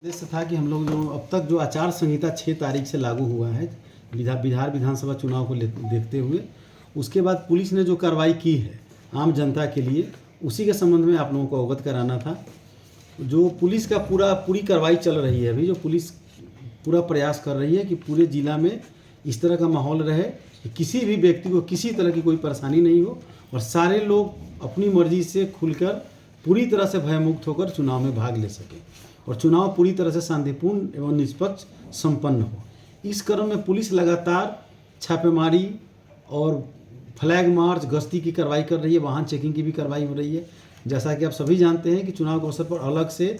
उद्देश्य था कि हम लोग जो अब तक जो आचार संहिता 6 तारीख से लागू हुआ है बिहार विधानसभा चुनाव को देखते हुए, उसके बाद पुलिस ने जो कार्रवाई की है आम जनता के लिए, उसी के संबंध में आप लोगों को अवगत कराना था। जो पुलिस का पूरी कार्रवाई चल रही है अभी, जो पुलिस पूरा प्रयास कर रही है कि पूरे ज़िला में इस तरह का माहौल रहे कि किसी भी व्यक्ति को किसी तरह की कोई परेशानी नहीं हो और सारे लोग अपनी मर्जी से खुलकर पूरी तरह से भयमुक्त होकर चुनाव में भाग ले सकें और चुनाव पूरी तरह से शांतिपूर्ण एवं निष्पक्ष संपन्न हो। इस क्रम में पुलिस लगातार छापेमारी और फ्लैग मार्च, गश्ती की कार्रवाई कर रही है, वाहन चेकिंग की भी कार्रवाई हो रही है। जैसा कि आप सभी जानते हैं कि चुनाव के अवसर पर अलग से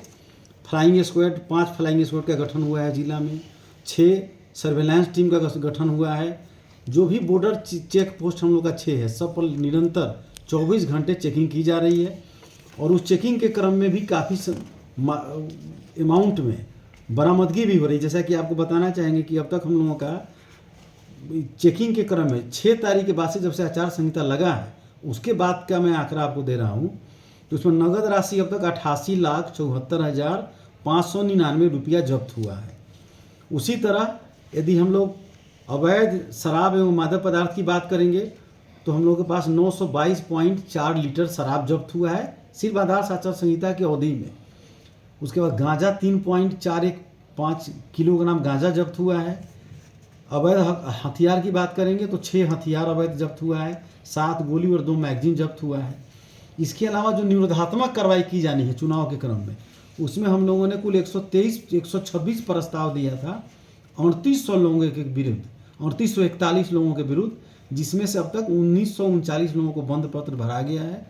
फ्लाइंग स्क्वाड 5 फ्लाइंग स्क्वाड का गठन हुआ है जिला में, 6 सर्वेलेंस टीम का गठन हुआ है। जो भी बॉर्डर चेक पोस्ट हम लोग का 6 है, सब पर निरंतर 24 घंटे चेकिंग की जा रही है और उस चेकिंग के क्रम में भी काफ़ी अमाउंट में बरामदगी भी हो रही है। जैसा कि आपको बताना चाहेंगे कि अब तक हम लोगों का चेकिंग के क्रम में 6 तारीख के बाद से जब से आचार संहिता लगा है उसके बाद का मैं आंकड़ा आपको दे रहा हूँ, तो उसमें नगद राशि अब तक 88,74,599 रुपया जब्त हुआ है। उसी तरह यदि हम लोग अवैध शराब एवं मादक पदार्थ की बात करेंगे तो हम लोग के पास 922.4 लीटर शराब जब्त हुआ है सिर्फ आदर्श आचार संहिता की अवधि में। उसके बाद गांजा 3.415 किलोग्राम गांजा जब्त हुआ है। अवैध हथियार की बात करेंगे तो 6 हथियार अवैध जब्त हुआ है, 7 गोली और 2 मैगजीन जब्त हुआ है। इसके अलावा जो निरोधात्मक कार्रवाई की जानी है चुनाव के क्रम में, उसमें हम लोगों ने कुल 126 प्रस्ताव दिया था 3800 लोगों के विरुद्ध, 3841 लोगों के विरुद्ध, जिसमें से अब तक 1939 लोगों को बंद पत्र भरा गया है।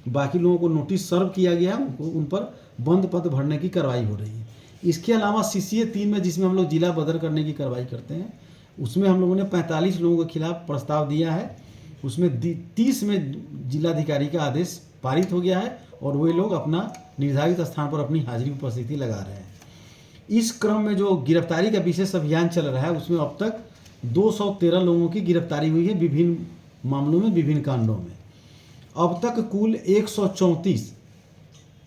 बाकी लोगों को नोटिस सर्व किया गया है, उन पर बंद पत्र भरने की कार्रवाई हो रही है। इसके अलावा CCA 3 में जिसमें हम लोग जिला बदर करने की कार्रवाई करते हैं, उसमें हम लोगों ने 45 लोगों के खिलाफ प्रस्ताव दिया है। उसमें 30 में जिलाधिकारी का आदेश पारित हो गया है और वे लोग अपना निर्धारित स्थान पर अपनी हाजिरी उपस्थिति लगा रहे हैं। इस क्रम में जो गिरफ्तारी का विशेष अभियान चल रहा है उसमें अब तक 213 लोगों की गिरफ्तारी हुई है विभिन्न मामलों में, विभिन्न कांडों में। अब तक कुल 134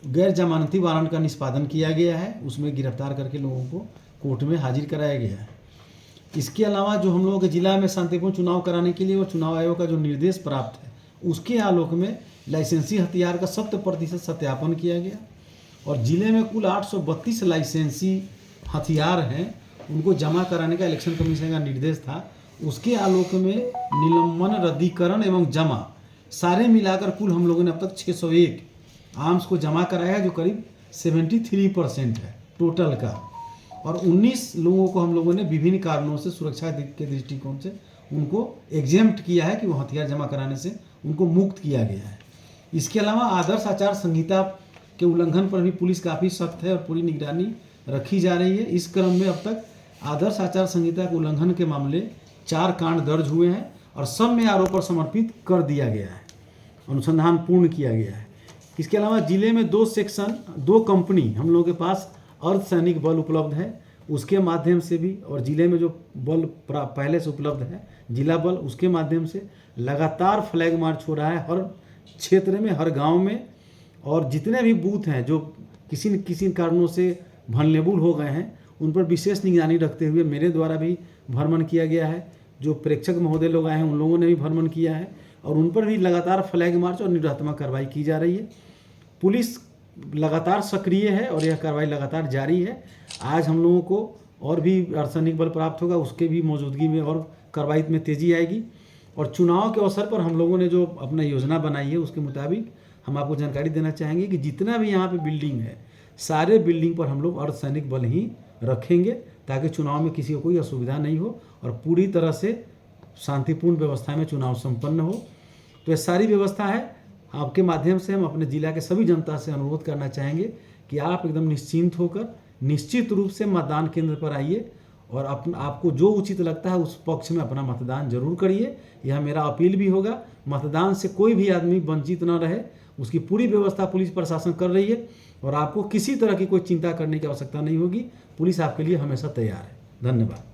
गैर जमानती वारंट का निष्पादन किया गया है, उसमें गिरफ्तार करके लोगों को कोर्ट में हाजिर कराया गया है। इसके अलावा जो हम लोगों के जिला में शांतिपूर्ण चुनाव कराने के लिए और चुनाव आयोग का जो निर्देश प्राप्त है उसके आलोक में लाइसेंसी हथियार का 100% सत्यापन किया गया और जिले में कुल 832 लाइसेंसी हथियार हैं, उनको जमा कराने का इलेक्शन कमीशन का निर्देश था। उसके आलोक में निलंबन, रद्दीकरण एवं जमा सारे मिलाकर कुल हम लोगों ने अब तक 601 आर्म्स को जमा कराया है, जो करीब 73% है टोटल का। और 19 लोगों को हम लोगों ने विभिन्न कारणों से सुरक्षा के दृष्टिकोण से उनको एग्जेम्प्ट किया है कि वो हथियार जमा कराने से उनको मुक्त किया गया है। इसके अलावा आदर्श आचार संहिता के उल्लंघन पर भी पुलिस काफ़ी सख्त है और पूरी निगरानी रखी जा रही है। इस क्रम में अब तक आदर्श आचार संहिता के उल्लंघन के मामले 4 कांड दर्ज हुए हैं और सब में आरोप समर्पित कर दिया गया है, अनुसंधान पूर्ण किया गया है। इसके अलावा जिले में 2 सेक्शन 2 कंपनी हम लोगों के पास अर्धसैनिक बल उपलब्ध है, उसके माध्यम से भी, और जिले में जो बल पहले से उपलब्ध है जिला बल, उसके माध्यम से लगातार फ्लैग मार्च हो रहा है हर क्षेत्र में, हर गांव में। और जितने भी बूथ हैं जो किसी न किसी कारणों से वल्नरेबल हो गए हैं उन पर विशेष निगरानी रखते हुए मेरे द्वारा भी भ्रमण किया गया है। जो प्रेक्षक महोदय लोग आए हैं उन लोगों ने भी भ्रमण किया है और उन पर भी लगातार फ्लैग मार्च और निरोधात्मक कार्रवाई की जा रही है। पुलिस लगातार सक्रिय है और यह कार्रवाई लगातार जारी है। आज हम लोगों को और भी अर्धसैनिक बल प्राप्त होगा, उसके भी मौजूदगी में और कार्रवाई में तेज़ी आएगी। और चुनाव के अवसर पर हम लोगों ने जो अपना योजना बनाई है उसके मुताबिक हम आपको जानकारी देना चाहेंगे कि जितना भी यहाँ पे बिल्डिंग है सारे बिल्डिंग पर हम लोग अर्धसैनिक बल ही रखेंगे ताकि चुनाव में किसी को कोई असुविधा नहीं हो और पूरी तरह से शांतिपूर्ण व्यवस्था में चुनाव संपन्न हो। तो ये सारी व्यवस्था है। आपके माध्यम से हम अपने जिला के सभी जनता से अनुरोध करना चाहेंगे कि आप एकदम निश्चिंत होकर निश्चित रूप से मतदान केंद्र पर आइए और आपको जो उचित लगता है उस पक्ष में अपना मतदान जरूर करिए। यह मेरा अपील भी होगा। मतदान से कोई भी आदमी वंचित न रहे, उसकी पूरी व्यवस्था पुलिस प्रशासन कर रही है और आपको किसी तरह की कोई चिंता करने की आवश्यकता नहीं होगी। पुलिस आपके लिए हमेशा तैयार है। धन्यवाद।